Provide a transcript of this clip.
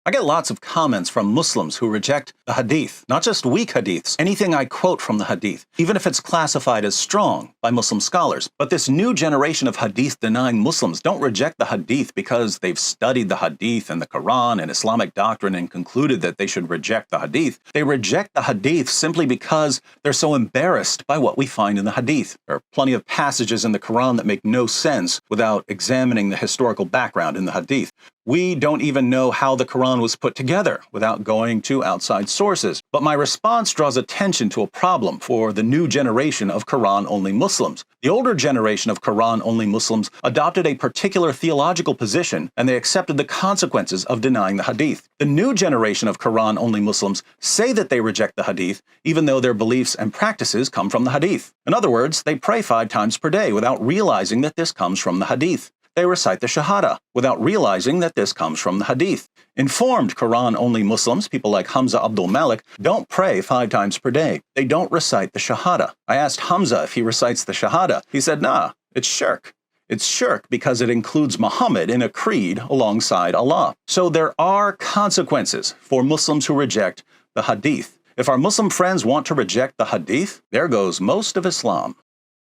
I get lots of comments from Muslims who reject the Hadith, not just weak Hadiths, anything I quote from the Hadith, even if it's classified as strong by Muslim scholars. But this new generation of Hadith-denying Muslims don't reject the Hadith because they've studied the Hadith and the Quran and Islamic doctrine and concluded that they should reject the Hadith. They reject the Hadith simply because they're so embarrassed by what we find in the Hadith. There are plenty of passages in the Quran that make no sense without examining the historical background in the Hadith. We don't even know how the Quran was put together without going to outside sources. But my response draws attention to a problem for the new generation of Quran-only Muslims. The older generation of Quran-only Muslims adopted a particular theological position, and they accepted the consequences of denying the Hadith. The new generation of Quran-only Muslims say that they reject the Hadith, even though their beliefs and practices come from the Hadith. In other words, they pray 5 times per day without realizing that this comes from the Hadith. They recite the Shahada without realizing that this comes from the Hadith. Informed Quran-only Muslims, people like Hamza Abdul Malik, don't pray 5 times per day. They don't recite the Shahada. I asked Hamza if he recites the Shahada. He said, nah, it's shirk. It's shirk because it includes Muhammad in a creed alongside Allah. So there are consequences for Muslims who reject the Hadith. If our Muslim friends want to reject the Hadith, there goes most of Islam.